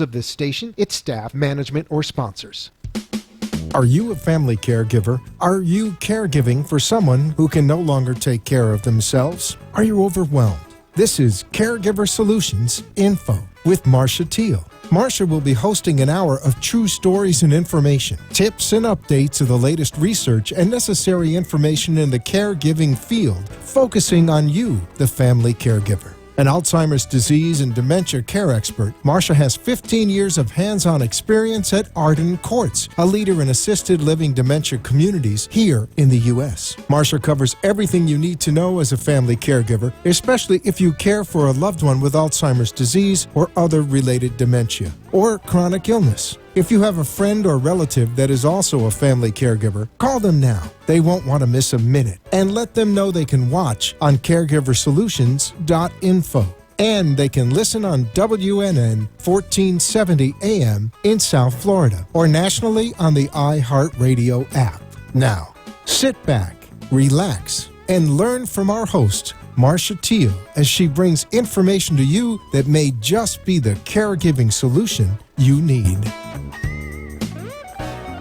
of this station, its staff, management, or sponsors. Are you a family caregiver? Are you caregiving for someone who can no longer take care of themselves? Are you overwhelmed? This is Caregiver Solutions Info with Marcia Teele. Marcia will be hosting an hour of true stories and information, tips and updates of the latest research and necessary information in the caregiving field, focusing on you, the family caregiver. An Alzheimer's disease and dementia care expert, Marcia has 15 years of hands-on experience at Arden Courts, a leader in assisted living dementia communities here in the U.S. Marcia covers everything you need to know as a family caregiver, especially if you care for a loved one with Alzheimer's disease or other related dementia or chronic illness. If you have a friend or relative that is also a family caregiver, call them now. They won't want to miss a minute. And let them know they can watch on caregiversolutions.info. And they can listen on WNN 1470 AM in South Florida or nationally on the iHeartRadio app. Now, sit back, relax, and learn from our host, Marcia Teele, as she brings information to you that may just be the caregiving solution you need.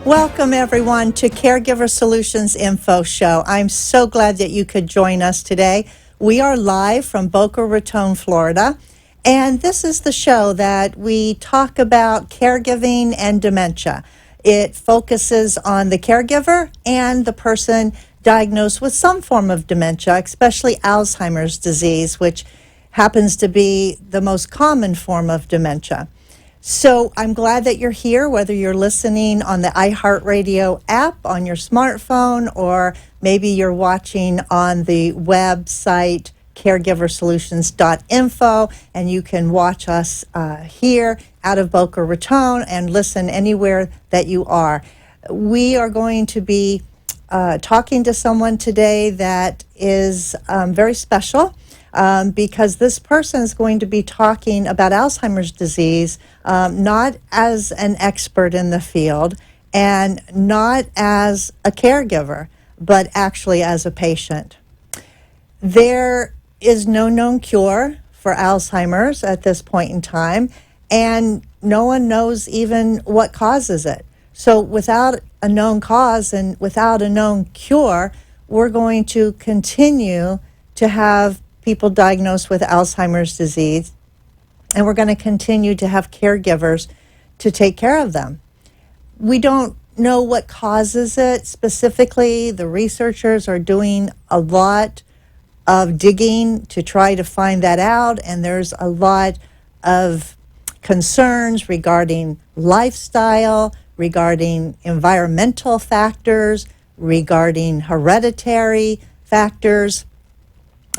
Welcome, everyone, to Caregiver Solutions Info Show. I'm so glad that you could join us today. We are live from Boca Raton, Florida, and this is the show that we talk about caregiving and dementia. It focuses on the caregiver and the person diagnosed with some form of dementia, especially Alzheimer's disease, which happens to be the most common form of dementia. So I'm glad that you're here, whether you're listening on the iHeartRadio app on your smartphone, or maybe you're watching on the website caregiversolutions.info, and you can watch us here out of Boca Raton and listen anywhere that you are. We are going to be talking to someone today that is very special. Because this person is going to be talking about Alzheimer's disease, not as an expert in the field and not as a caregiver, but actually as a patient. There is no known cure for Alzheimer's at this point in time, and no one knows even what causes it. So without a known cause and without a known cure, we're going to continue to have people diagnosed with Alzheimer's disease, and we're going to continue to have caregivers to take care of them. We don't know what causes it specifically. The researchers are doing a lot of digging to try to find that out, and there's a lot of concerns regarding lifestyle, regarding environmental factors, regarding hereditary factors,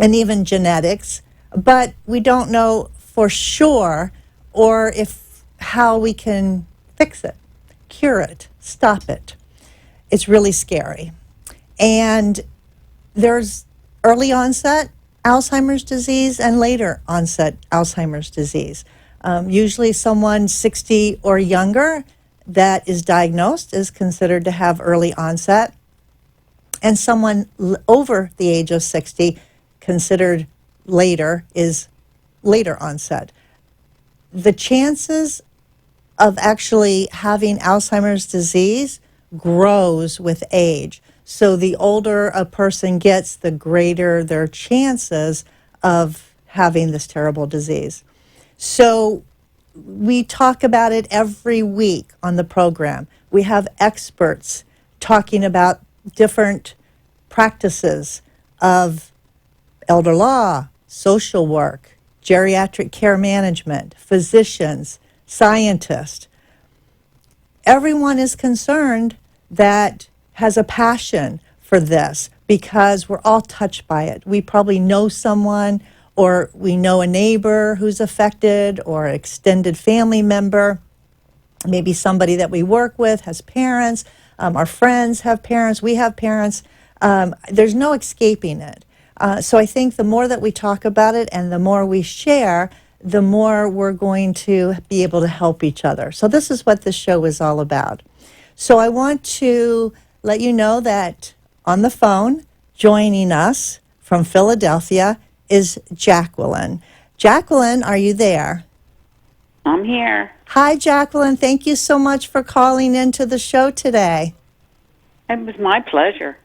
and even genetics, but we don't know for sure or if how we can fix it, cure it, stop it. It's really scary. And there's early onset Alzheimer's disease and later onset Alzheimer's disease. Usually someone 60 or younger that is diagnosed is considered to have early onset, and someone over the age of 60 considered later is later onset. The chances of actually having Alzheimer's disease grows with age. So the older a person gets, the greater their chances of having this terrible disease. So we talk about it every week on the program. We have experts talking about different practices of elder law, social work, geriatric care management, physicians, scientists. Everyone is concerned that has a passion for this because we're all touched by it. We probably know someone, or we know a neighbor who's affected, or an extended family member, maybe somebody that we work with has parents, our friends have parents, we have parents. There's no escaping it. So I think the more that we talk about it and the more we share, the more we're going to be able to help each other. So this is what this show is all about. So I want to let you know that on the phone, joining us from Philadelphia is Jacqueline. Jacqueline, are you there? I'm here. Hi, Jacqueline. Thank you so much for calling into the show today. It was my pleasure.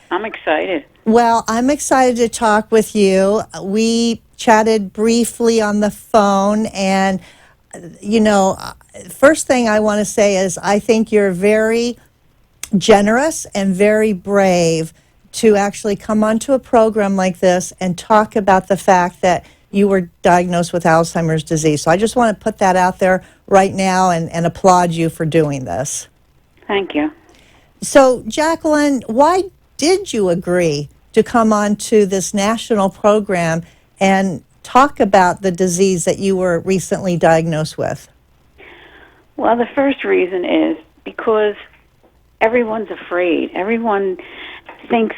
I'm excited. Well, I'm excited to talk with you. We chatted briefly on the phone, and, first thing I want to say is I think you're very generous and very brave to actually come onto a program like this and talk about the fact that you were diagnosed with Alzheimer's disease. So I just want to put that out there right now and applaud you for doing this. Thank you. So, Jacqueline, why did you agree to come on to this national program and talk about the disease that you were recently diagnosed with? Well, the first reason is because everyone's afraid. Everyone thinks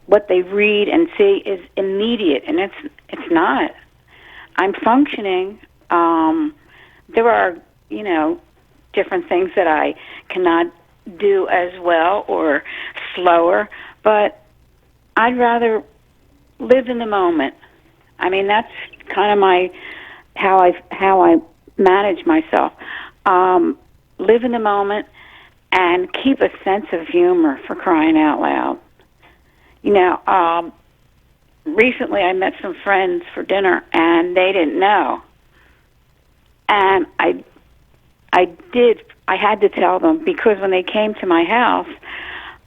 what they read and see is immediate, and it's not. I'm functioning. There are, different things that I cannot do as well or slower, but I'd rather live in the moment. I mean, that's kind of how I manage myself. Live in the moment and keep a sense of humor, for crying out loud. Recently I met some friends for dinner, and they didn't know. And I had to tell them, because when they came to my house,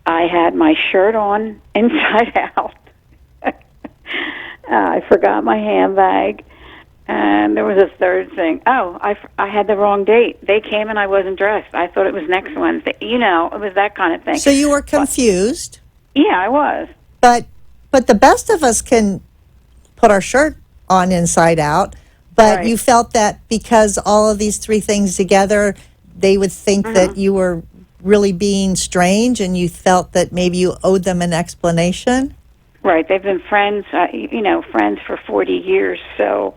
I had my shirt on inside out. I forgot my handbag. And there was a third thing. Oh, I had the wrong date. They came and I wasn't dressed. I thought it was next Wednesday. It was that kind of thing. So you were confused. Yeah, I was. But the best of us can put our shirt on inside out. But Right. You felt that because all of these three things together, they would think that you were really being strange, and you felt that maybe you owed them an explanation? Right. They've been friends, friends for 40 years. So,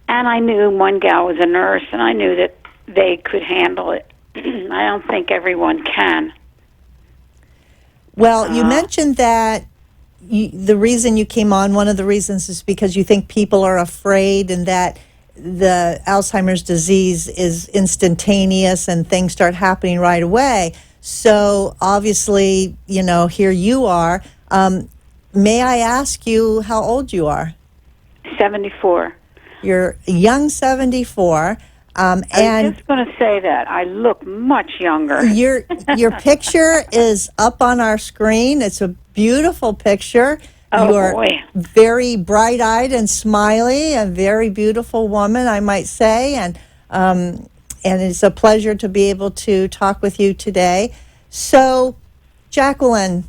and I knew one gal was a nurse, and I knew that they could handle it. I don't think everyone can. Well, you mentioned that the reason you came on, one of the reasons is because you think people are afraid, and that the Alzheimer's disease is instantaneous and things start happening right away. So obviously, here you are. May I ask you how old you are? 74. You're a young 74. I was just going to say that. I look much younger. Your picture is up on our screen. It's a beautiful picture. Oh, You're boy. very bright-eyed and smiley, a very beautiful woman, I might say, and it's a pleasure to be able to talk with you today. So, Jacqueline,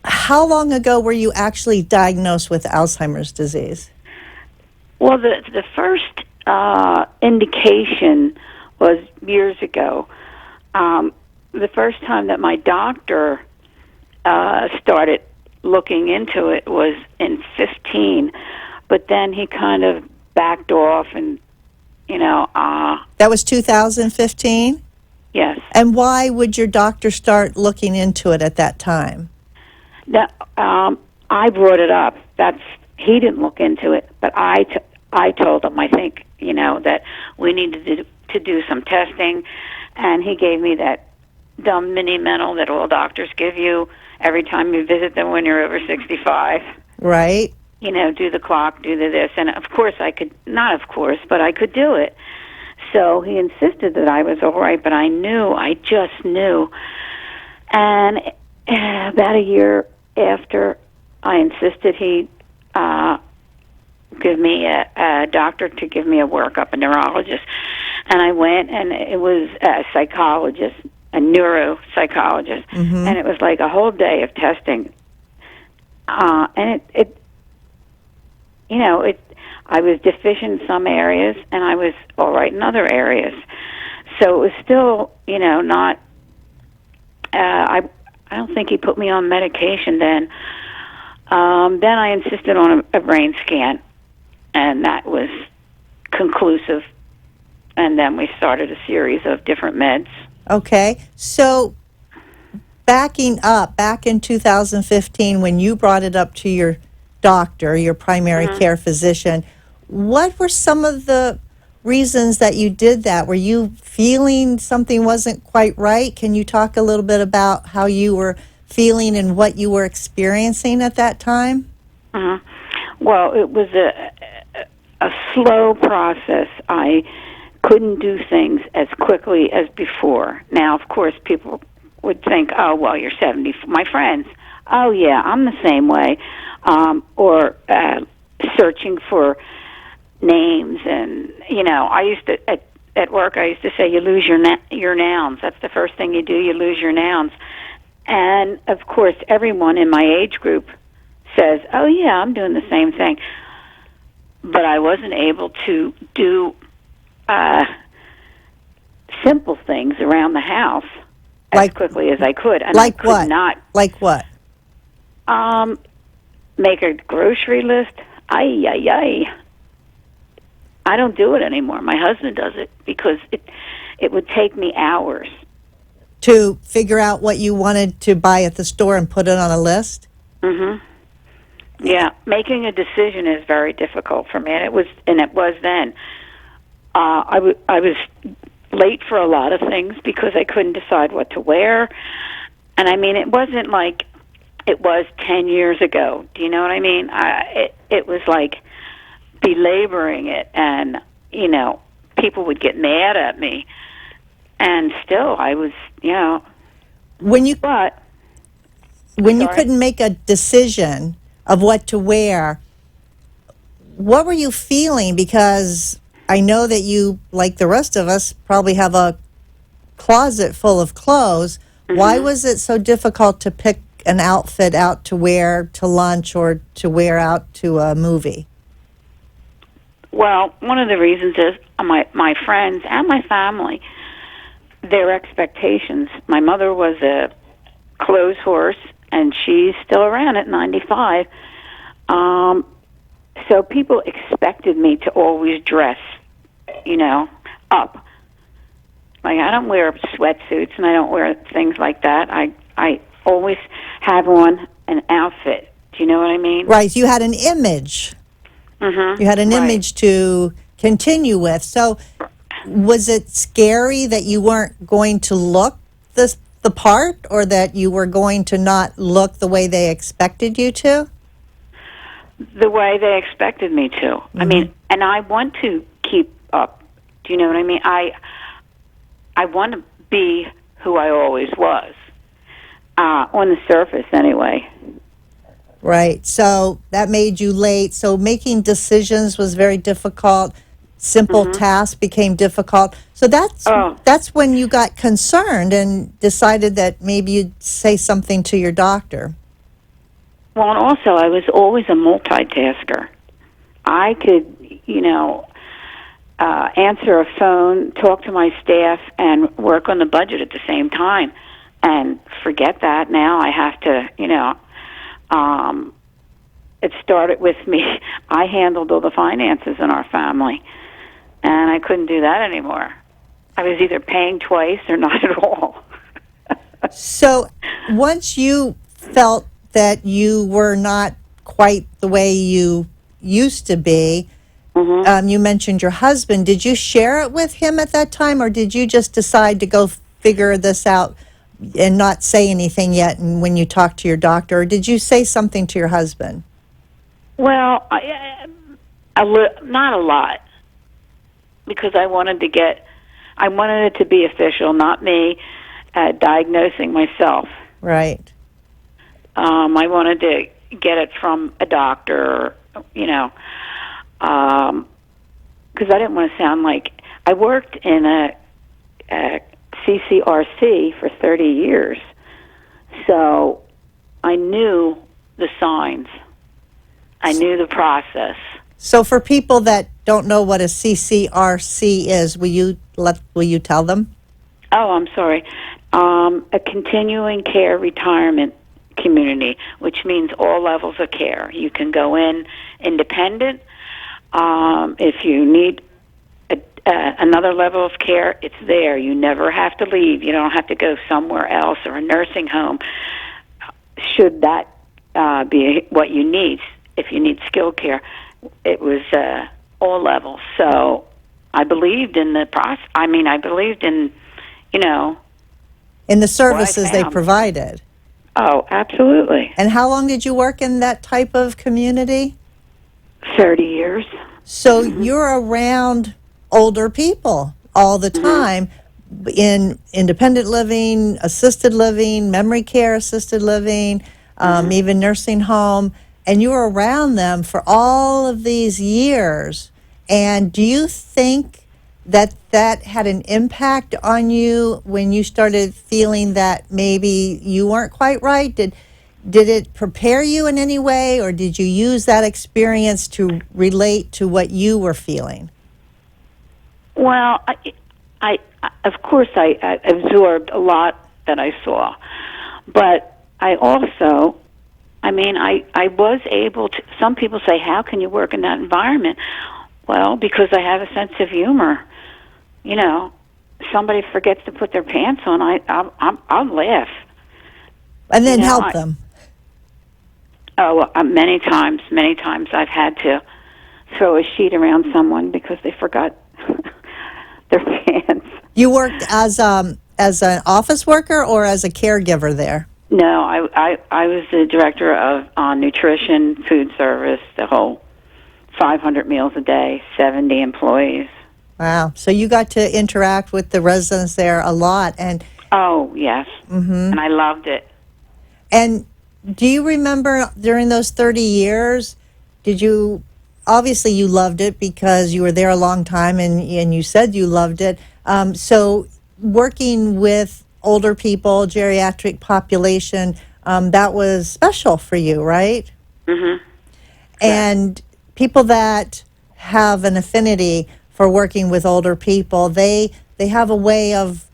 how long ago were you actually diagnosed with Alzheimer's disease? Well, the first indication was years ago. The first time that my doctor started looking into it was in 15, but then he kind of backed off, and That was 2015? yes. And why would your doctor start looking into it at that time? That, I brought it up. He didn't look into it, but I told him, I think, that we needed to do some testing, and he gave me that dumb mini mental that all doctors give you every time you visit them when you're over 65. Right. Do the clock, do this. And of course I could, not of course, but I could do it. So he insisted that I was all right, but I just knew. And about a year after I insisted, he give me a doctor to give me a workup, a neurologist. And I went, and it was a psychologist, a neuropsychologist, and it was like a whole day of testing. And I was deficient in some areas, and I was all right in other areas. So it was still, not. I don't think he put me on medication then. Then I insisted on a brain scan, and that was conclusive. And then we started a series of different meds. Okay. So backing up, back in 2015, when you brought it up to your doctor, your primary care physician, What were some of the reasons that you did that? Were you feeling something wasn't quite right? Can you talk a little bit about how you were feeling and what you were experiencing at that time? Mhm. Well, it was a slow process. I couldn't do things as quickly as before. Now, of course, people would think, "Oh, well, you're 70." My friends, "Oh, yeah, I'm the same way," or searching for names, and I used to at work. I used to say, "You lose your nouns." That's the first thing you do. You lose your nouns, and of course, everyone in my age group says, "Oh, yeah, I'm doing the same thing," but I wasn't able to do simple things around the house as quickly as I could, and I Like could what? not Like what? make a grocery list. Ay, ay, ay. I don't do it anymore. My husband does it because it would take me hours. To figure out what you wanted to buy at the store and put it on a list? Mhm. Yeah, making a decision is very difficult for me, and it was then. I was late for a lot of things because I couldn't decide what to wear, and I mean, it wasn't like it was 10 years ago. Do you know what I mean? It was like belaboring it, and people would get mad at me, and still I was, When you but when you sorry? couldn't make a decision of what to wear, what were you feeling? Because I know that you, like the rest of us, probably have a closet full of clothes. Why was it so difficult to pick an outfit out to wear to lunch or to wear out to a movie? Well, one of the reasons is my friends and my family, their expectations. My mother was a clothes horse, and she's still around at 95. So people expected me to always dress, up. Like, I don't wear sweatsuits, and I don't wear things like that. I always have on an outfit. Do you know what I mean? Right, you had an image. Mm-hmm. You had an Right. image to continue with. So was it scary that you weren't going to look the part, or that you were going to not look the way they expected you to? The way they expected me to. I mean, and I want to keep up. Do you know what I mean? I want to be who I always was, on the surface anyway. Right. So that made you late. So making decisions was very difficult. Simple tasks became difficult. So that's when you got concerned and decided that maybe you'd say something to your doctor. Well, and also I was always a multitasker. I could, answer a phone, talk to my staff, and work on the budget at the same time. And forget that now. I have to, it started with me. I handled all the finances in our family, and I couldn't do that anymore. I was either paying twice or not at all. So once you felt that you were not quite the way you used to be, you mentioned your husband. Did you share it with him at that time, or did you just decide to go figure this out and not say anything yet and when you talked to your doctor? Or did you say something to your husband? Well, not a lot, because I wanted it to be official, not me diagnosing myself. Right. I wanted to get it from a doctor, because I didn't want to sound like I worked in a CCRC for 30 years, so I knew the signs. I knew the process. So for people that don't know what a CCRC is, will you tell them? Oh, I'm sorry. A continuing care retirement community, which means all levels of care. You can go in independent. If you need another level of care, it's there. You never have to leave. You don't have to go somewhere else or a nursing home. Should that be what you need? If you need skilled care, it was all levels. So I believed in the process. I mean, I believed in, you know, In the services they found. provided. Oh, absolutely. And how long did you work in that type of community? 30 years. So you're around older people all the time in independent living, assisted living, memory care assisted living, even nursing home, and you were around them for all of these years. And do you think that that had an impact on you when you started feeling that maybe you weren't quite right? Did it prepare you in any way, or did you use that experience to relate to what you were feeling? Well, I of course, I absorbed a lot that I saw, but I also, I mean, I was able to. Some people say, "How can you work in that environment?" Well, because I have a sense of humor. You know, somebody forgets to put their pants on, I'll laugh. And then You know, help them. Oh, many times I've had to throw a sheet around someone because they forgot their pants. You worked as an office worker or as a caregiver there? No, I was the director of nutrition, food service, the whole 500 meals a day, 70 employees. Wow. So you got to interact with the residents there a lot. Oh, yes. And I loved it. And do you remember during those 30 years, obviously you loved it because you were there a long time and you said you loved it. So working with older people, geriatric population, that was special for you, right? Mm-hmm. And people that have an affinity for working with older people, they have a way of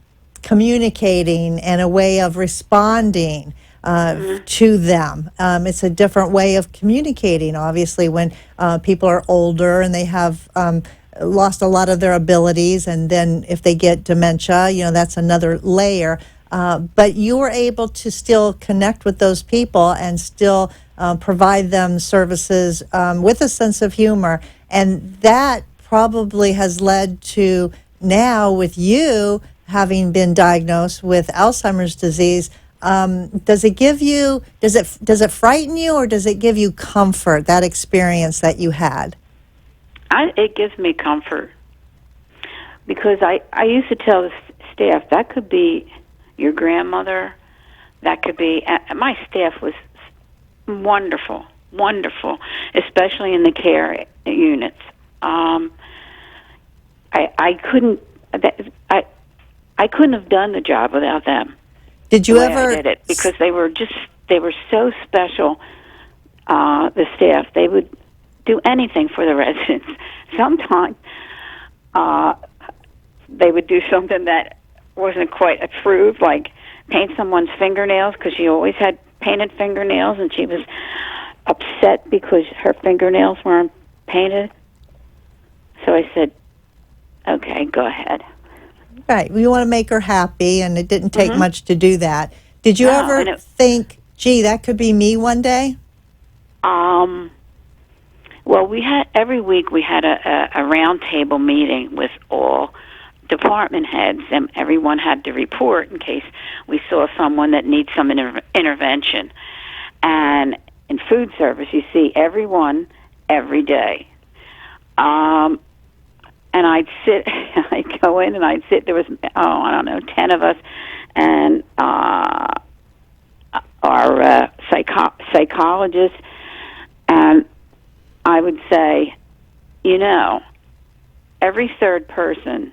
communicating and a way of responding to them. It's a different way of communicating, obviously, when people are older and they have lost a lot of their abilities, and then if they get dementia, that's another layer. But you were able to still connect with those people and still provide them services with a sense of humor. And that probably has led to now, with you having been diagnosed with Alzheimer's disease, does it frighten you, or does it give you comfort, that experience that you had? It gives me comfort because I used to tell the staff that could be your grandmother, that could be. My staff was wonderful, especially in the care units. I couldn't have done the job without them. Did you ever? I did it because they were so special. The staff, they would do anything for the residents. Sometimes they would do something that wasn't quite approved, like paint someone's fingernails, because she always had painted fingernails, and she was upset because her fingernails weren't painted. So I said, okay, go ahead. Right. You want to make her happy, and it didn't take much to do that. Did you ever think, gee, that could be me one day? Well, every week we had a round table meeting with all department heads, and everyone had to report in case we saw someone that needs some intervention. And in food service, you see everyone every day. And I'd go in and I'd sit, there was, 10 of us, and our psychologist, and I would say, every third person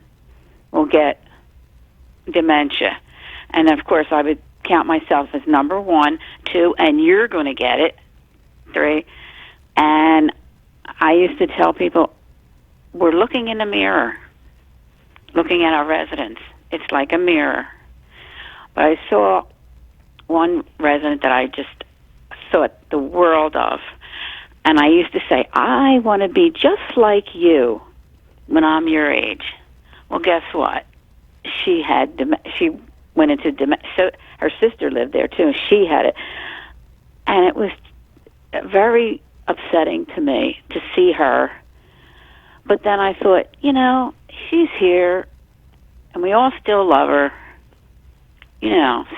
will get dementia. And, of course, I would count myself as number 1, 2, and you're going to get it, 3. And I used to tell people, we're looking in the mirror, looking at our residents. It's like a mirror. But I saw one resident that I just thought the world of. And I used to say, I want to be just like you when I'm your age. Well, guess what? She went into dementia. So her sister lived there, too, and she had it. And it was very upsetting to me to see her But then I thought, she's here, and we all still love her,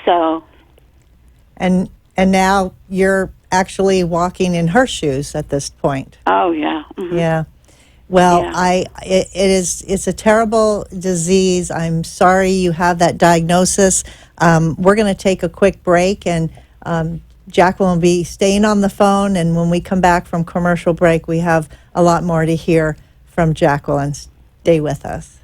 so. And now you're actually walking in her shoes at this point. Oh, yeah. Mm-hmm. Yeah. Well, Yeah. it's a terrible disease. I'm sorry you have that diagnosis. We're going to take a quick break, and Jacqueline will be staying on the phone. And when we come back from commercial break, we have a lot more to hear from Jacqueline. Stay with us.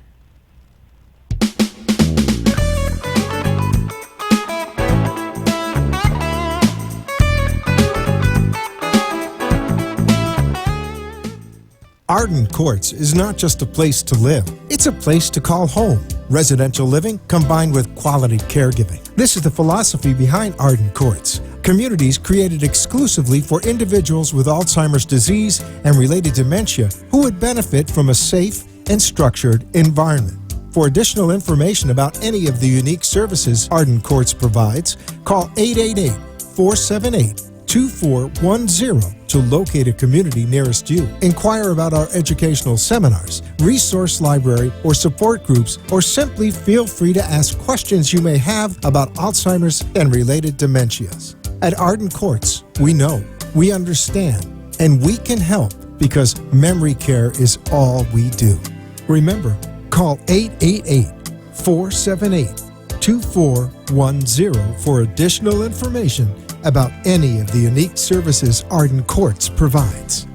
Arden Courts is not just a place to live, it's a place to call home. Residential living combined with quality caregiving. This is the philosophy behind Arden Courts. Communities created exclusively for individuals with Alzheimer's disease and related dementia who would benefit from a safe and structured environment. For additional information about any of the unique services Arden Courts provides, call 888-478-2410 to locate a community nearest you. Inquire about our educational seminars, resource library, or support groups, or simply feel free to ask questions you may have about Alzheimer's and related dementias. At Arden Courts, we know, we understand, and we can help because memory care is all we do. Remember, call 888-478-2410 for additional information about any of the unique services Arden Courts provides.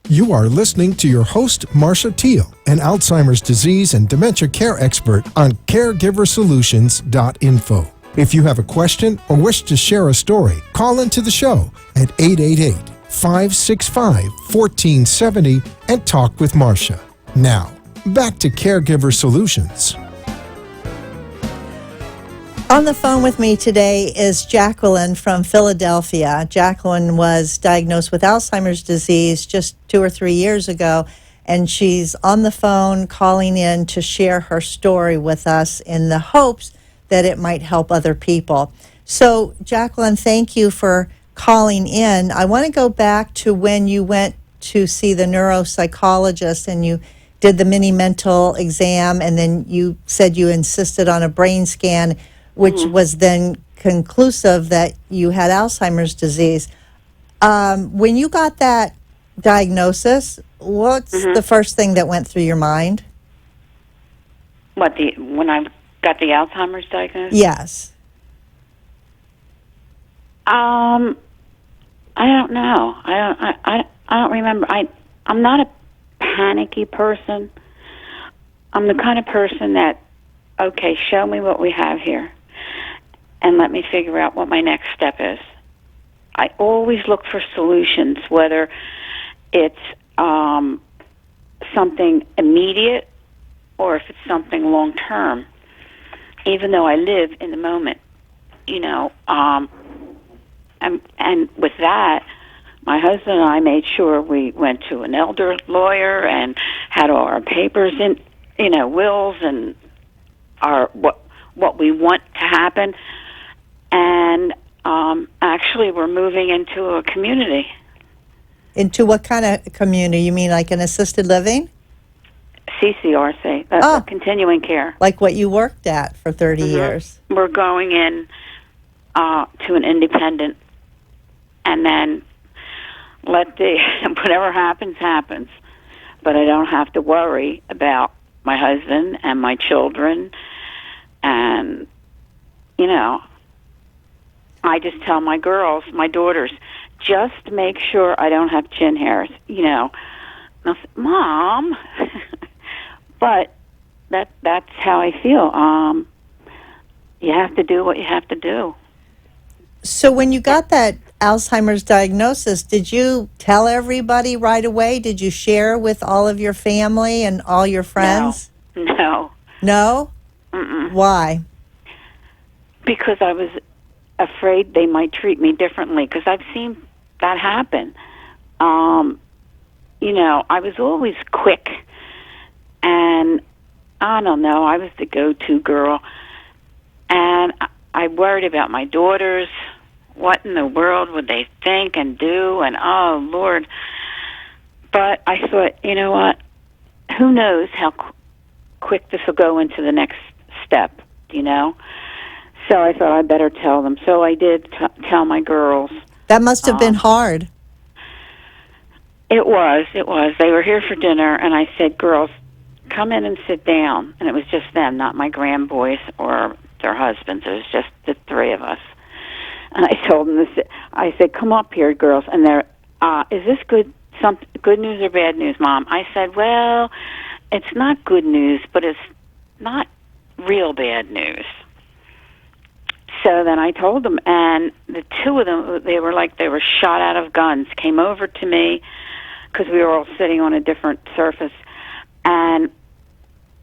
You are listening to your host, Marcia Teele, an Alzheimer's disease and dementia care expert on CareGiverSolutions.info. If you have a question or wish to share a story, call into the show at 888-565-1470 and talk with Marcia. Now, back to Caregiver Solutions. On the phone with me today is Jacqueline from Philadelphia. Jacqueline was diagnosed with Alzheimer's disease just 2 or 3 years ago, and she's on the phone calling in to share her story with us in the hopes that it might help other people. So, Jacqueline, thank you for calling in. I want to go back to when you went to see the neuropsychologist and you did the mini mental exam, and then you said you insisted on a brain scan, which was then conclusive that you had Alzheimer's disease. When you got that diagnosis, what's the first thing that went through your mind? When I got the Alzheimer's diagnosis? Yes. I don't know. I don't remember. I'm not a panicky person. I'm the kind of person that, okay, show me what we have here, and let me figure out what my next step is. I always look for solutions, whether it's something immediate or if it's something long term, even though I live in the moment, and with that, my husband and I made sure we went to an elder lawyer and had all our papers in, wills and our what we want to happen. And actually, we're moving into a community. Into what kind of community? You mean like an assisted living? CCRC, continuing care. Like what you worked at for 30 years. We're going in to an independent, and then let whatever happens, happens. But I don't have to worry about my husband and my children. And, I just tell my daughters, just make sure I don't have chin hairs, And I'll say, Mom, but that's how I feel. You have to do what you have to do. So when you got that Alzheimer's diagnosis, did you tell everybody right away? Did you share with all of your family and all your friends? No. No? Mm-mm. Why? Because I was afraid they might treat me differently, because I've seen that happen. I was always quick, and I don't know, I was the go-to girl, and I worried about my daughters. What in the world would they think and do? And, oh, Lord. But I thought, you know what? Who knows how quick this will go into the next step, you know? So I thought I'd better tell them. So I did tell my girls. That must have been hard. It was. They were here for dinner, and I said, girls, come in and sit down. And it was just them, not my grandboys or their husbands. It was just the three of us. And I told them this. I said, come up here, girls. And they're, is this good news or bad news, Mom? I said, well, it's not good news, but it's not real bad news. So then I told them, and the two of them, they were shot out of guns, came over to me, because we were all sitting on a different surface, and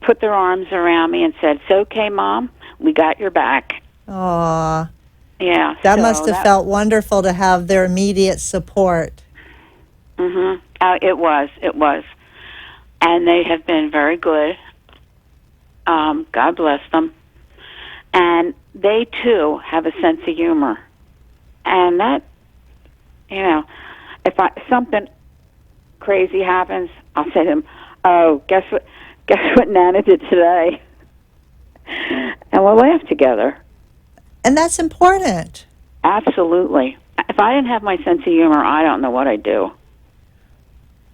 put their arms around me and said, it's okay, Mom, we got your back. Aw. Yeah. That must have felt wonderful to have their immediate support. Mm-hmm. It was. And they have been very good. God bless them. And they, too, have a sense of humor. And that, you know, if something crazy happens, I'll say to them, oh, guess what Nana did today? And we'll laugh together. And that's important. Absolutely. If I didn't have my sense of humor, I don't know what I'd do.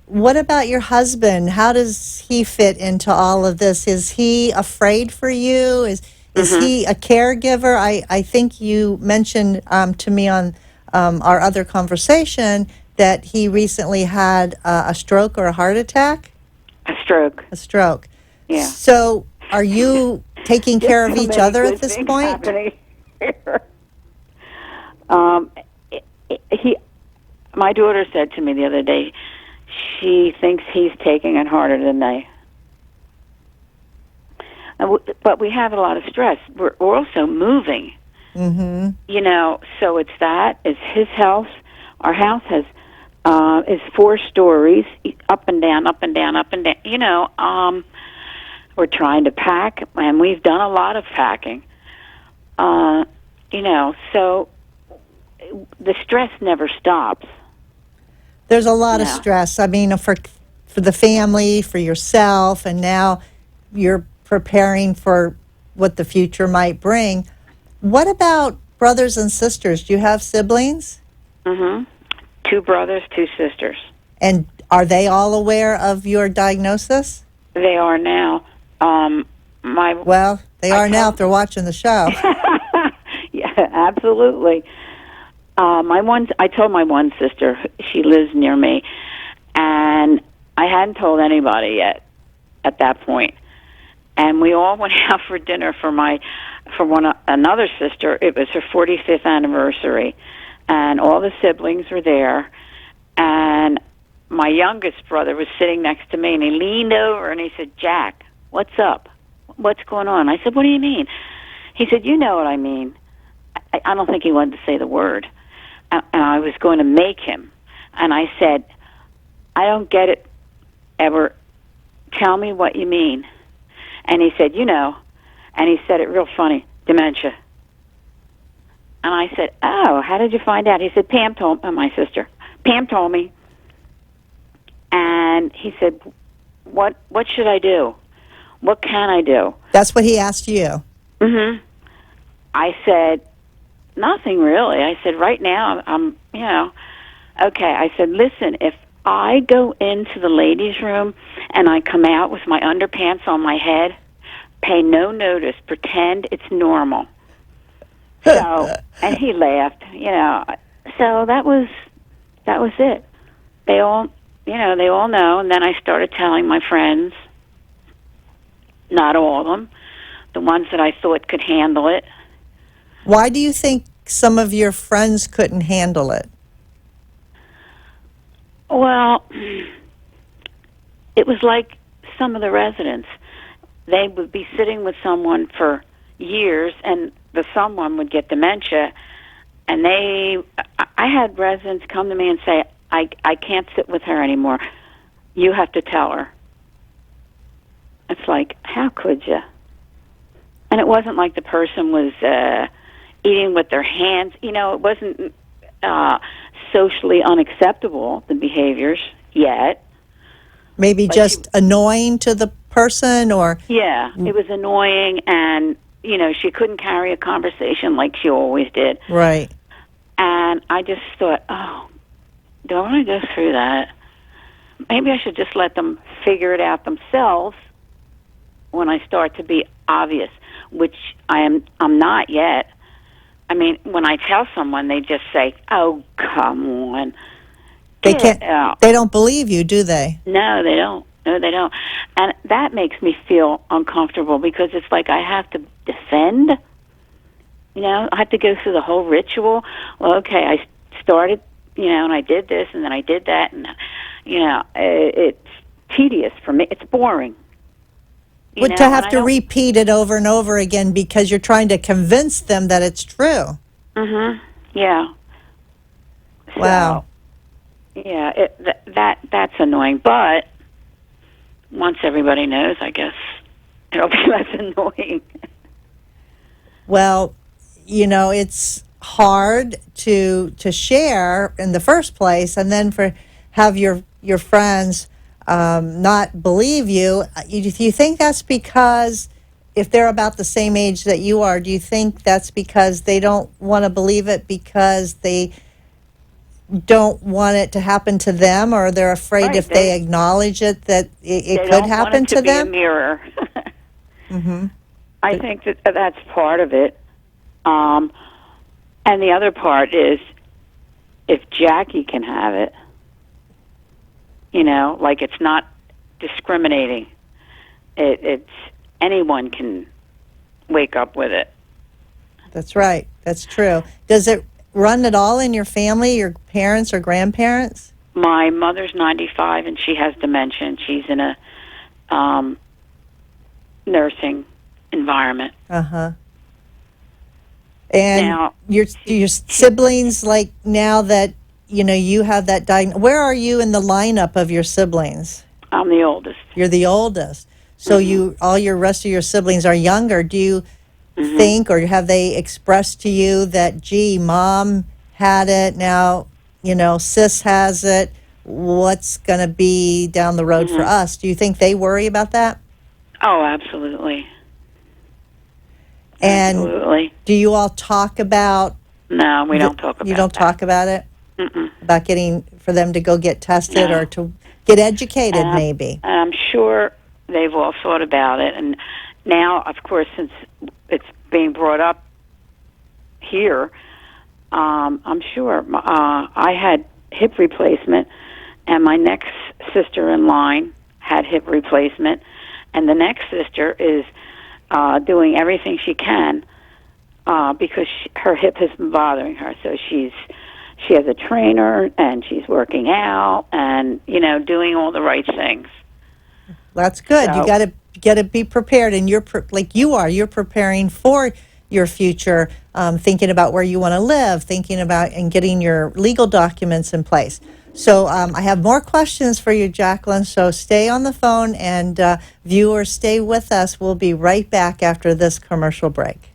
What about your husband? How does he fit into all of this? Is he afraid for you? Is he a caregiver? I think you mentioned to me on our other conversation that he recently had a stroke or a heart attack? A stroke. A stroke. Yeah. So are you taking care of each other at this point? My daughter said to me the other day, she thinks he's taking it harder than they. But we have a lot of stress. We're also moving. Mm-hmm. You know, so it's his house. Our house is 4 stories, up and down, up and down, up and down. You know, we're trying to pack, and we've done a lot of packing. You know, so the stress never stops. There's a lot of stress. I mean, for the family, for yourself, and now you're preparing for what the future might bring. What about brothers and sisters? Do you have siblings? Mm-hmm. 2 brothers, 2 sisters. And are they all aware of your diagnosis? They are now. Well, they are now if they're watching the show. Yeah, absolutely. I told my one sister, she lives near me, and I hadn't told anybody yet at that point. And we all went out for dinner for another sister. It was her 45th anniversary, and all the siblings were there. And my youngest brother was sitting next to me, and he leaned over and he said, Jack, what's up? What's going on? I said, what do you mean? He said, you know what I mean. I don't think he wanted to say the word. And I was going to make him. And I said, I don't get it, Ever. Tell me what you mean. And he said, you know, and he said it real funny, dementia. And I said, oh, how did you find out? He said, Pam told me, my sister. Pam told me. And he said, what should I do? What can I do? That's what he asked you. Mm-hmm. I said, nothing really. I said, right now, I'm, you know, okay. I said, listen, if I go into the ladies' room and I come out with my underpants on my head, pay no notice, pretend it's normal. So, and he laughed, you know. So that was it. They all know. And then I started telling my friends, not all of them, the ones that I thought could handle it. Why do you think some of your friends couldn't handle it? Well, it was like some of the residents. They would be sitting with someone for years, and the someone would get dementia, and I had residents come to me and say, I can't sit with her anymore. You have to tell her. It's like, how could you? And it wasn't like the person was eating with their hands. You know, it wasn't socially unacceptable, the behaviors, yet. Maybe Like just annoying to the person, or Yeah, it was annoying, and she couldn't carry a conversation like she always did. right. And I just thought, oh, do I want to go through that? Maybe I should just let them figure it out themselves when I start to be obvious, which I'm not yet. I mean, when I tell someone, they just say, "Oh, come on." They Get can't. out. They don't believe you, do they? No, they don't. No, they don't. And that makes me feel uncomfortable because it's like I have to defend. I have to go through the whole ritual. Well, okay, I started, and I did this, and then I did that, and, it's tedious for me. It's boring. But to have to repeat it over and over again because you're trying to convince them that it's true. Mm-hmm. Yeah. Wow. So, yeah, that's annoying. But once everybody knows, I guess it'll be less annoying. Well, it's hard to share in the first place, and then have your friends not believe you. Do you think that's because if they're about the same age that you are, do you think that's because they don't want to believe it because they don't want it to happen to them, or they're afraid Right, if they acknowledge it that it could happen to them? They don't want it to be a mirror. Mm-hmm. I think that's part of it. And the other part is if Jackie can have it, like it's not discriminating. It's anyone can wake up with it. That's right. That's true. Does it run at all in your family, your parents or grandparents? My mother's 95 and she has dementia, and she's in a nursing environment. Uh-huh. And now, your siblings, like now that you have that diagnosis, where are you in the lineup of your siblings? I'm the oldest. You're the oldest. So all your rest of your siblings are younger. Do you think, or have they expressed to you that, gee, mom had it, now, sis has it, what's going to be down the road for us? Do you think they worry about that? Oh, absolutely. And absolutely. Do you all talk about? No, we don't talk about it. You don't talk about it? Mm-mm. About for them to go get tested or to get educated, maybe? I'm sure they've all thought about it. And now, of course, since it's being brought up here, I'm sure. I had hip replacement, and my next sister in line had hip replacement, and the next sister is doing everything she can because her hip has been bothering her. So she has a trainer, and she's working out, and doing all the right things. That's good. So, You got to be prepared, and you're like you are. You're preparing for your future, thinking about where you want to live, thinking about and getting your legal documents in place. So I have more questions for you, Jacqueline, so stay on the phone, and viewers, stay with us. We'll be right back after this commercial break.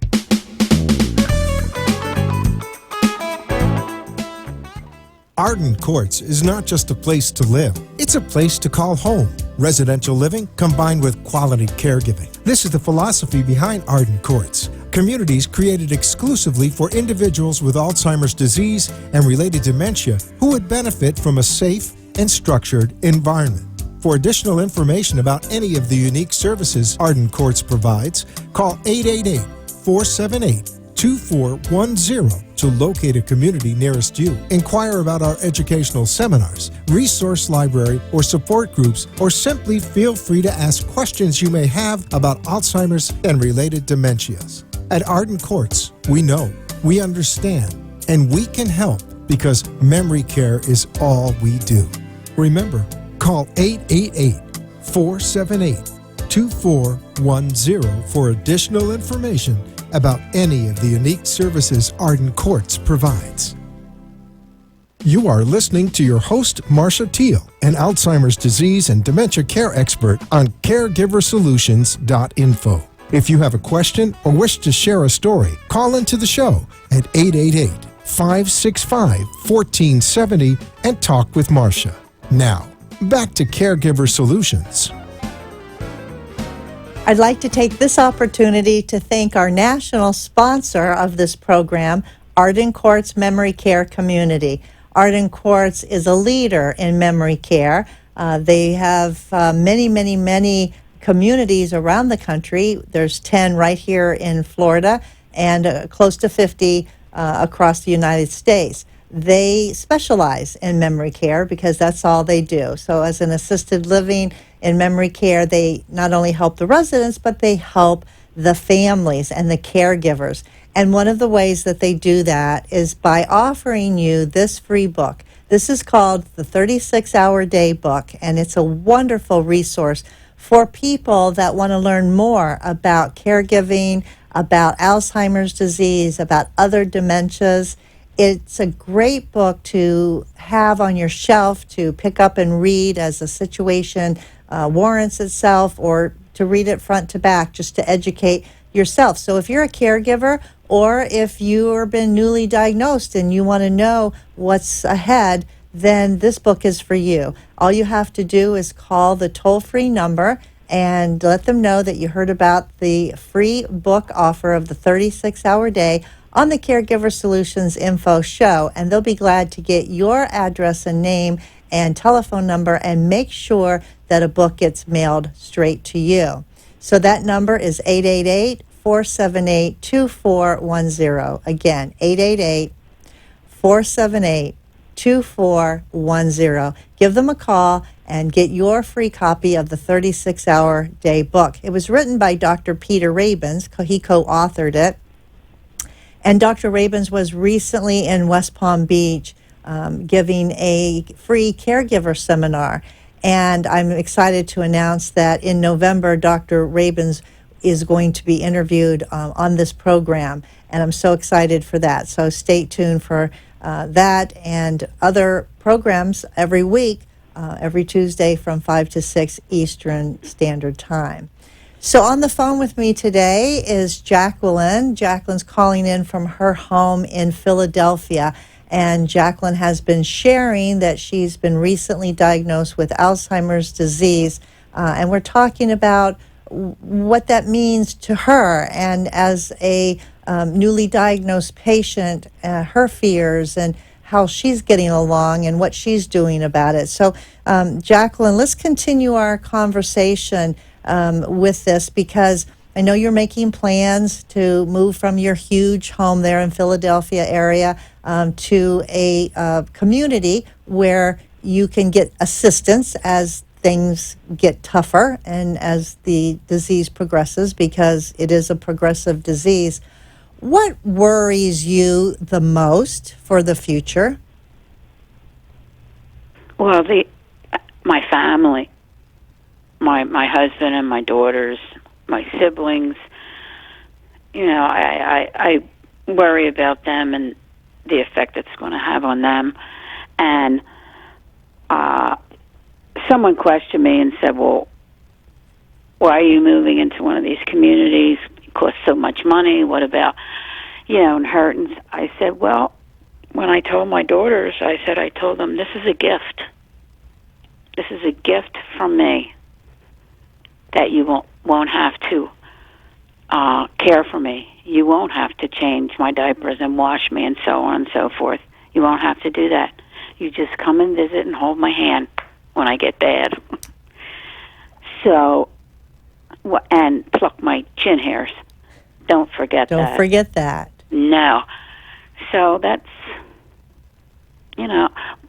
Arden Courts is not just a place to live, it's a place to call home. Residential living combined with quality caregiving. This is the philosophy behind Arden Courts. Communities created exclusively for individuals with Alzheimer's disease and related dementia who would benefit from a safe and structured environment. For additional information about any of the unique services Arden Courts provides, call 888-478-2410 to locate a community nearest you. Inquire about our educational seminars, resource library, or support groups, or simply feel free to ask questions you may have about Alzheimer's and related dementias. At Arden Courts, we know, we understand, and we can help because memory care is all we do. Remember, call 888-478-2410 for additional information about any of the unique services Arden Courts provides. You are listening to your host, Marcia Teele, an Alzheimer's disease and dementia care expert on CareGiverSolutions.info. If you have a question or wish to share a story, call into the show at 888-565-1470 and talk with Marcia. Now, back to Caregiver Solutions. I'd like to take this opportunity to thank our national sponsor of this program, Arden Court's Memory Care Community. Arden Courts is a leader in memory care. They have many communities around the country. There's 10 right here in Florida and close to 50 across the United States. They specialize in memory care because that's all they do. So as an assisted living in memory care, they not only help the residents, but they help the families and the caregivers. And one of the ways that they do that is by offering you this free book. This is called the 36-Hour Day Book, and it's a wonderful resource for people that want to learn more about caregiving, about Alzheimer's disease, about other dementias. It's a great book to have on your shelf to pick up and read as a situation warrants itself, or to read it front to back just to educate yourself. So if you're a caregiver, or if you've been newly diagnosed and you want to know what's ahead, then this book is for you. All you have to do is call the toll-free number and let them know that you heard about the free book offer of the 36-Hour Day on the Caregiver Solutions Info Show, and they'll be glad to get your address and name and telephone number and make sure that a book gets mailed straight to you. So that number is 888-478-2410. Again, 888-478-2410. Give them a call and get your free copy of the 36-Hour Day book. It was written by Dr. Peter Rabins. He co-authored it. And Dr. Rabins was recently in West Palm Beach giving a free caregiver seminar. And I'm excited to announce that in November, Dr. Rabins is going to be interviewed on this program. And I'm so excited for that. So stay tuned for that and other programs every week, every Tuesday from 5 to 6 Eastern Standard Time. So on the phone with me today is Jacqueline. Jacqueline's calling in from her home in Philadelphia. And Jacqueline has been sharing that she's been recently diagnosed with Alzheimer's disease. And we're talking about what that means to her. And as a newly diagnosed patient, her fears and how she's getting along and what she's doing about it. So, Jacqueline, let's continue our conversation with this, because I know you're making plans to move from your huge home there in Philadelphia area to a community where you can get assistance as things get tougher and as the disease progresses, because it is a progressive disease. What worries you the most for the future? Well, my family, my husband and my daughters, my siblings. You know, I worry about them and the effect it's going to have on them. And someone questioned me and said, well, why are you moving into one of these communities? It costs so much money. What about, inheritance? I said, well, when I told my daughters, I told them, this is a gift. This is a gift from me that you won't have to care for me. You won't have to change my diapers and wash me and so on and so forth. You won't have to do that. You just come and visit and hold my hand when I get bad. So, and pluck my chin hairs. Don't forget that. Don't forget that. No. So that's,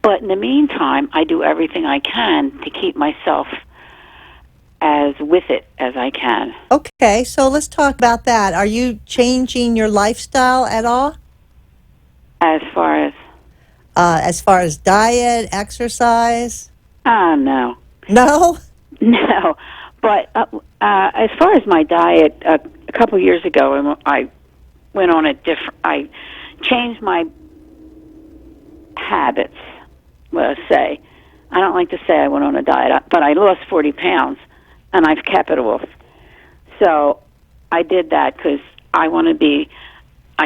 but in the meantime, I do everything I can to keep myself as with it as I can. Okay, so let's talk about that. Are you changing your lifestyle at all? As far as diet, exercise? No. No? No. But as far as my diet, a couple years ago, I went on I changed my habits, let's say. I don't like to say I went on a diet, but I lost 40 pounds, and I've kept it off. So I did that because I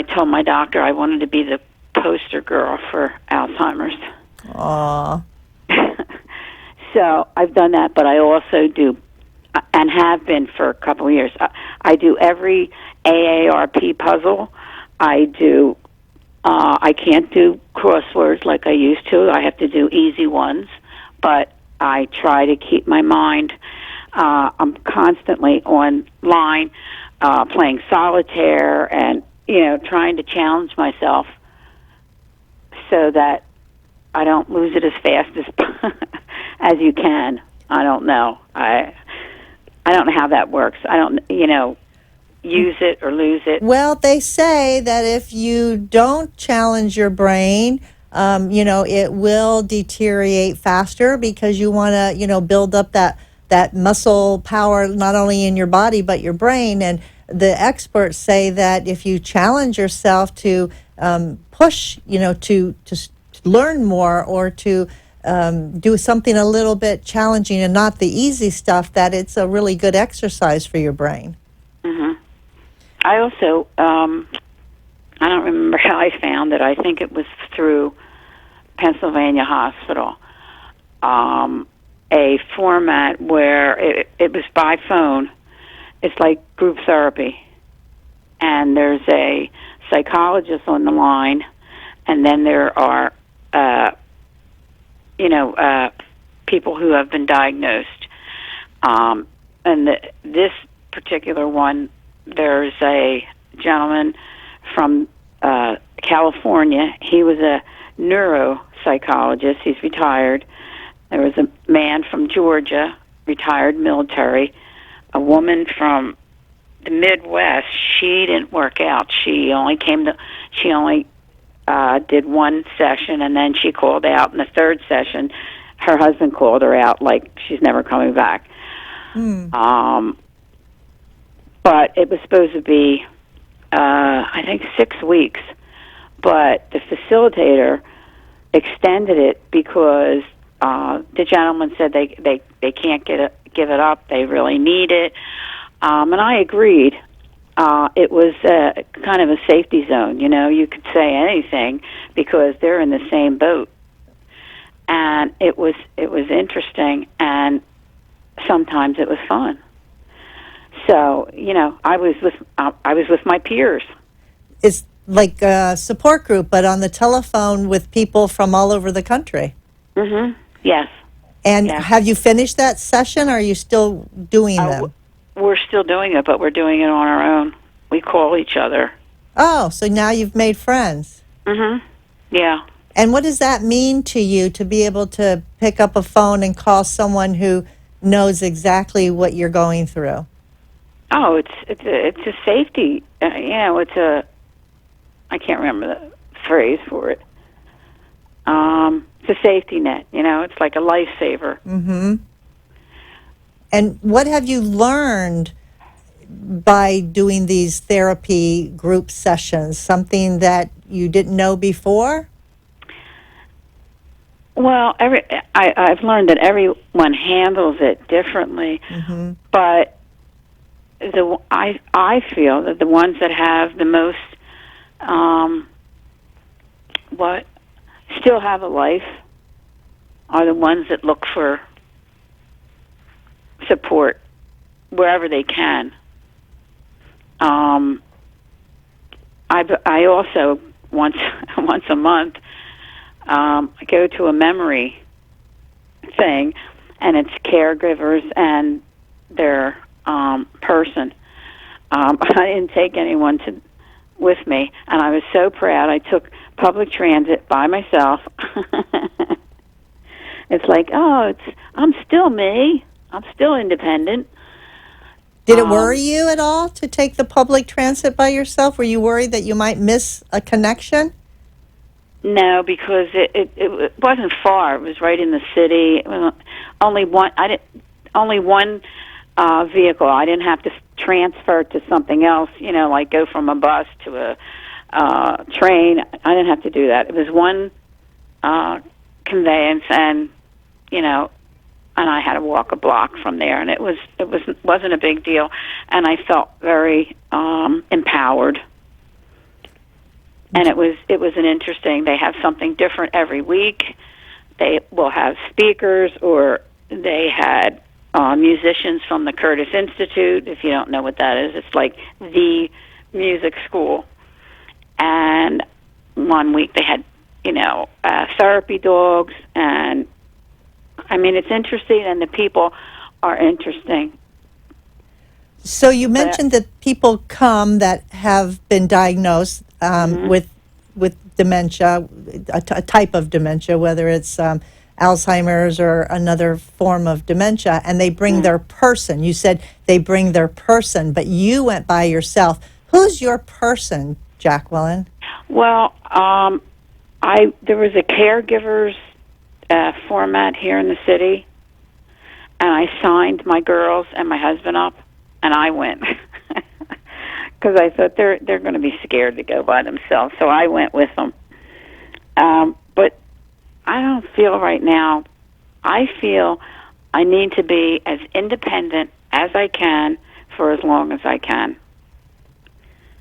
told my doctor I wanted to be the poster girl for Alzheimer's. Aww. So I've done that, but I also do, and have been for a couple of years. I do every AARP puzzle. I do. I can't do crosswords like I used to. I have to do easy ones, but I try to keep my mind. I'm constantly online, playing solitaire, and trying to challenge myself so that I don't lose it as fast as you can. I don't know. I don't know how that works. I don't, use it or lose it. Well, they say that if you don't challenge your brain, it will deteriorate faster because you want to, build up that muscle power not only in your body but your brain. And the experts say that if you challenge yourself to push, to learn more or to do something a little bit challenging and not the easy stuff, that it's a really good exercise for your brain. Mm-hmm. I also, I don't remember how I found it. I think it was through Pennsylvania Hospital, a format where it was by phone. It's like group therapy. And there's a psychologist on the line, and then there are, people who have been diagnosed. This particular one, there's a gentleman from California. He was a neuropsychologist. He's retired. There was a man from Georgia, retired military. A woman from the Midwest. She didn't work out. She only did one session, and then she called out in the third session. Her husband called her out like she's never coming back. But it was supposed to be, I think, 6 weeks. But the facilitator extended it because the gentleman said they can't give it up. They really need it. And I agreed. It was kind of a safety zone. You could say anything because they're in the same boat. And it was interesting, and sometimes it was fun. So I was with my peers. It's like a support group, but on the telephone with people from all over the country. Mm-hmm. Yes. And yeah. Have you finished that session, or are you still doing them? We're still doing it, but we're doing it on our own. We call each other. Oh, so now you've made friends. Mm-hmm. Yeah. And what does that mean to you to be able to pick up a phone and call someone who knows exactly what you're going through? Oh, it's a safety. It's a. I can't remember the phrase for it. It's a safety net. It's like a lifesaver. Mm-hmm. And what have you learned by doing these therapy group sessions? Something that you didn't know before? Well, I've learned that everyone handles it differently, mm-hmm. but I feel that the ones that have the most still have a life are the ones that look for support wherever they can. I also once a month go to a memory thing, and it's caregivers and their person. I didn't take anyone with me, and I was so proud. I took public transit by myself. It's like, I'm still me. I'm still independent. Did it worry you at all to take the public transit by yourself? Were you worried that you might miss a connection? No, because it wasn't far. It was right in the city. It was only one. Only one vehicle. I didn't have to transfer to something else. Like go from a bus to a train. I didn't have to do that. It was one conveyance, and and I had to walk a block from there, and it wasn't a big deal, and I felt very empowered. And it was an interesting. They have something different every week. They will have speakers or they had musicians from the Curtis Institute. If you don't know what that is, it's like the music school. And one week they had, therapy dogs, and I mean, it's interesting, and the people are interesting. So you mentioned that people come that have been diagnosed with dementia, a type of dementia, whether it's Alzheimer's or another form of dementia, and they bring their person. You said they bring their person, but you went by yourself. Who's your person, Jacqueline? Well, there was a caregivers format here in the city, and I signed my girls and my husband up, and I went because I thought they're going to be scared to go by themselves, so I went with them. But I don't feel right now. I feel I need to be as independent as I can for as long as I can.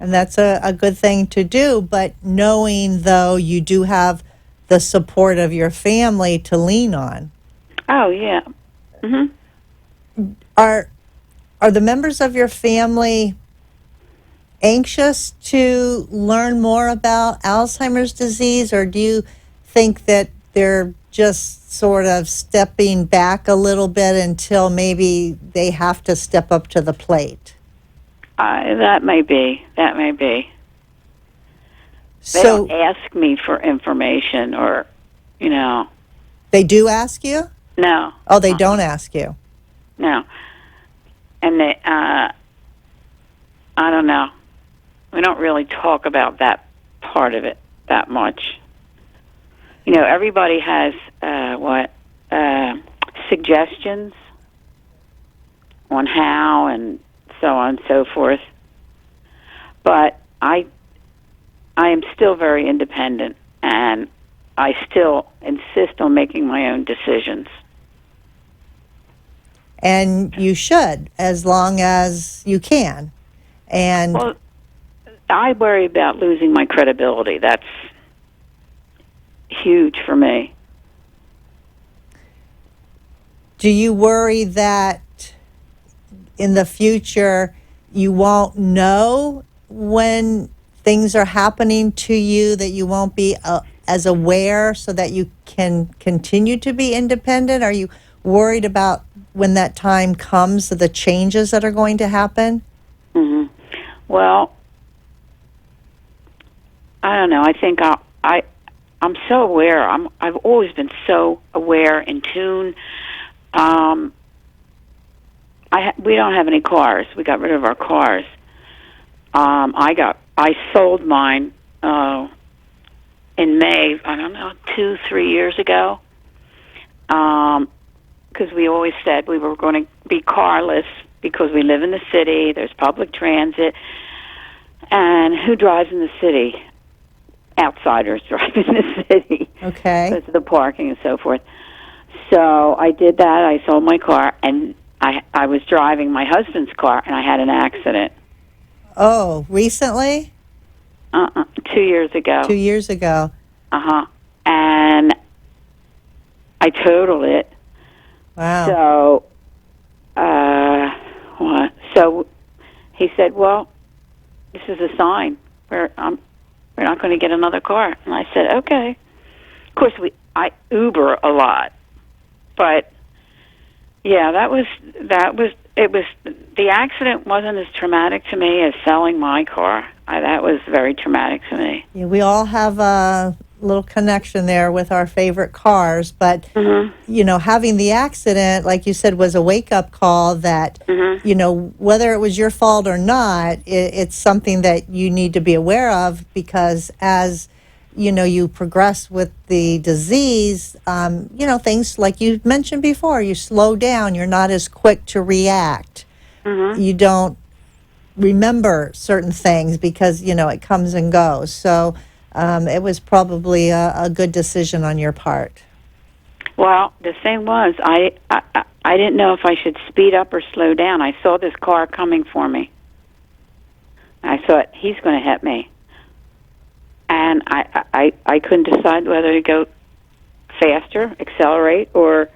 And that's a good thing to do, but knowing, though, you do have the support of your family to lean on. Oh, yeah. Are the members of your family anxious to learn more about Alzheimer's disease, or do you think that they're just sort of stepping back a little bit until maybe they have to step up to the plate? That may be. They So don't ask me for information or, they do ask you? No. Oh, they don't ask you. No. And they, I don't know. We don't really talk about that part of it that much. Everybody has, suggestions on how and so on and so forth. But I am still very independent, and I still insist on making my own decisions. And you should, as long as you can. And Well, I worry about losing my credibility. That's huge for me. do you worry that in the future you won't know when things are happening to you, that you won't be as aware so that you can continue to be independent? Are you worried about when that time comes, the changes that are going to happen? Mm-hmm. Well, I don't know. I think I'm so aware. I've always been so aware, in tune. We don't have any cars. We got rid of our cars. I sold mine in May. I don't know, 2-3 years ago. Because we always said we were going to be carless because we live in the city. There's public transit, and who drives in the city? Outsiders drive in the city. Okay. Because of the parking and so forth. So I did that. I sold my car, and I was driving my husband's car, and I had an accident. Oh, recently? 2 years ago. 2 years ago. And I totaled it. Wow. So, what? So he said, "Well, this is a sign. We're not going to get another car." And I said, "Okay." Of course, I Uber a lot, but yeah, the accident wasn't as traumatic to me as selling my car. That was very traumatic to me. Yeah, we all have a little connection there with our favorite cars, but having the accident, like you said, was a wake-up call that whether it was your fault or not, it's something that you need to be aware of, because as you progress with the disease, things like you mentioned before, you slow down, you're not as quick to react. You don't remember certain things because, it comes and goes. So it was probably a good decision on your part. Well, the thing was, I didn't know if I should speed up or slow down. I saw this car coming for me. I thought, he's going to hit me. And I couldn't decide whether to go faster, accelerate, or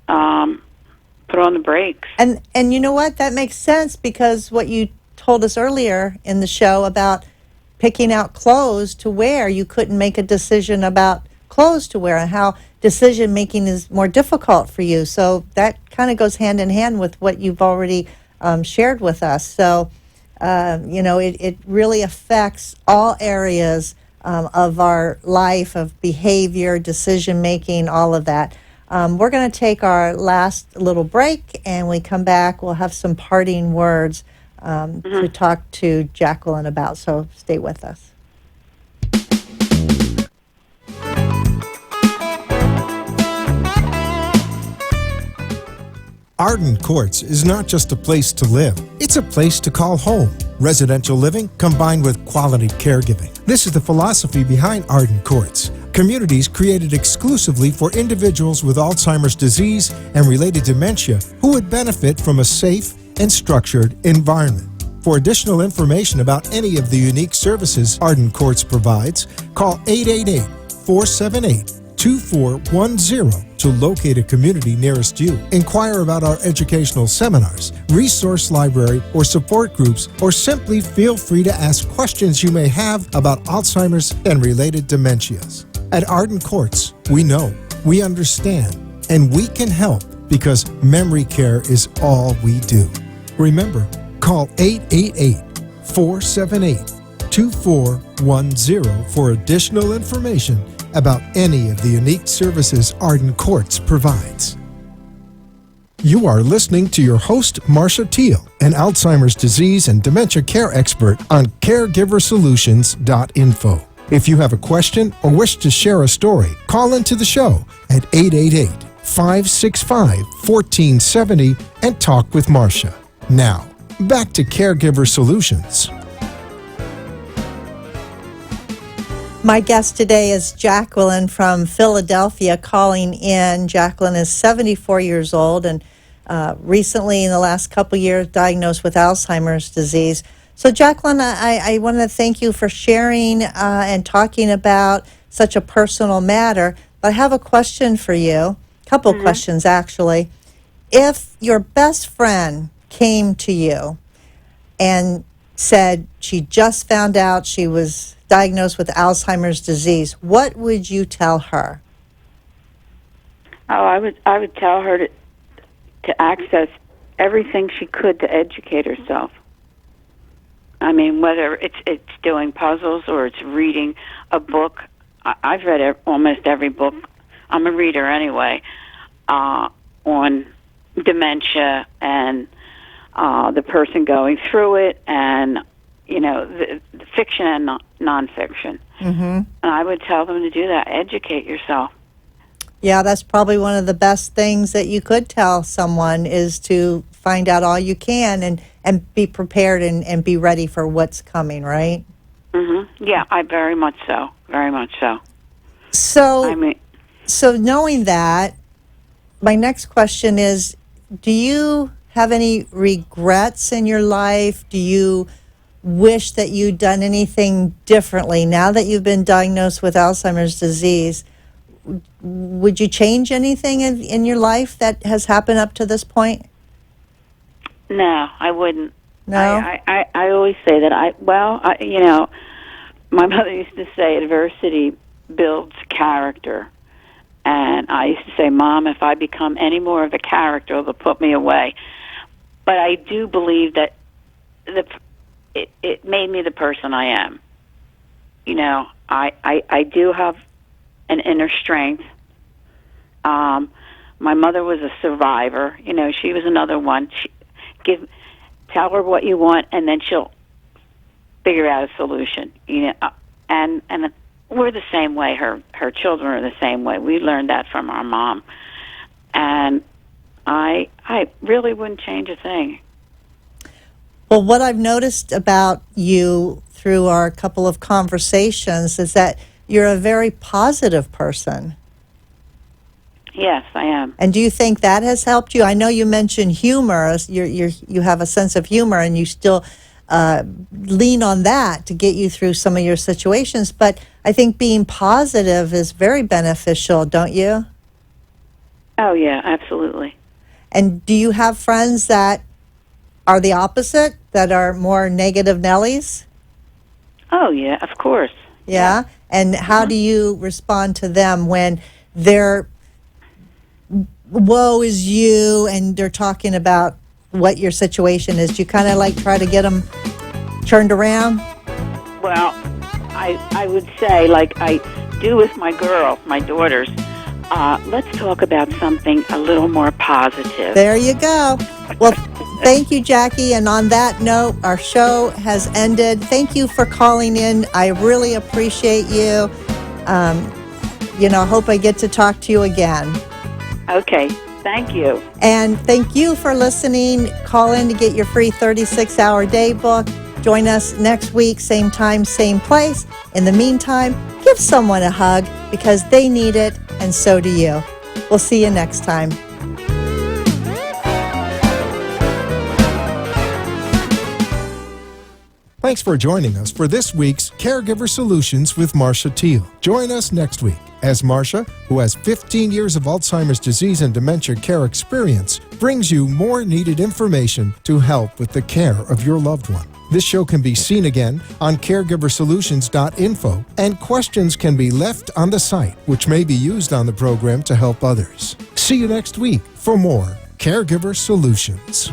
put on the brakes. And you know what? That makes sense, because what you told us earlier in the show about picking out clothes to wear, you couldn't make a decision about clothes to wear, and how decision making is more difficult for you. So that kind of goes hand in hand with what you've already shared with us. So, it really affects all areas of our life, of behavior, decision making, all of that. We're going to take our last little break, and when we come back, we'll have some parting words to talk to Jacqueline about. So stay with us. Arden Courts is not just a place to live, it's a place to call home. Residential living combined with quality caregiving. This is the philosophy behind Arden Courts. Communities created exclusively for individuals with Alzheimer's disease and related dementia who would benefit from a safe and structured environment. For additional information about any of the unique services Arden Courts provides, call 888-478-2410 to locate a community nearest you. Inquire about our educational seminars, resource library, or support groups, or simply feel free to ask questions you may have about Alzheimer's and related dementias. At Arden Courts, we know, we understand, and we can help, because memory care is all we do. Remember, call 888-478-2410 for additional information about any of the unique services Arden Courts provides. You are listening to your host, Marcia Teele, an Alzheimer's disease and dementia care expert on CareGiverSolutions.info. If you have a question or wish to share a story, call into the show at 888-565-1470 and talk with Marcia. Now, back to Caregiver Solutions. My guest today is Jacqueline from Philadelphia, calling in. Jacqueline is 74 years old and recently, in the last couple years, diagnosed with Alzheimer's disease. So, Jacqueline, I want to thank you for sharing and talking about such a personal matter. But I have a question for you, a couple questions, actually. If your best friend came to you and said she just found out she was diagnosed with Alzheimer's disease, what would you tell her? Oh, I would tell her to access everything she could to educate herself. I mean, whether it's doing puzzles or it's reading a book. I've read almost every book. I'm a reader anyway, on dementia and the person going through it, and the fiction and nonfiction. And I would tell them to do that. Educate yourself. Yeah, that's probably one of the best things that you could tell someone, is to find out all you can and be prepared and be ready for what's coming, right? Yeah, I very much so. Very much so. So knowing that, my next question is, do you have any regrets in your life? Do you wish that you'd done anything differently now that you've been diagnosed with Alzheimer's disease? Would you change anything in your life that has happened up to this point? No, I wouldn't. No? I always say that my mother used to say adversity builds character. And I used to say, Mom, if I become any more of a character, they'll put me away. But I do believe that it made me the person I am. I do have an inner strength. My mother was a survivor. She was another one. Tell her what you want, and then she'll figure out a solution. And we're the same way. Her children are the same way. We learned that from our mom, and I really wouldn't change a thing. Well, what I've noticed about you through our couple of conversations is that you're a very positive person. Yes, I am. And do you think that has helped you? I know you mentioned humor. You have a sense of humor, and you still lean on that to get you through some of your situations. But I think being positive is very beneficial, don't you? Oh, yeah, absolutely. And do you have friends that are the opposite, that are more negative Nellies? Oh, yeah, of course. Yeah? And how do you respond to them when they're, woe is you, and they're talking about what your situation is? Do you kind of like try to get them turned around? Well, I would say, like I do with my girls, my daughters, let's talk about something a little more positive. There you go. Well, thank you, Jackie. And on that note, our show has ended. Thank you for calling in. I really appreciate you. I hope I get to talk to you again. Okay, thank you. And thank you for listening. Call in to get your free 36-hour day book. Join us next week, same time, same place. In the meantime, give someone a hug because they need it, and so do you. We'll see you next time. Thanks for joining us for this week's Caregiver Solutions with Marcia Teele. Join us next week as Marcia, who has 15 years of Alzheimer's disease and dementia care experience, brings you more needed information to help with the care of your loved one. This show can be seen again on caregiversolutions.info, and questions can be left on the site, which may be used on the program to help others. See you next week for more Caregiver Solutions.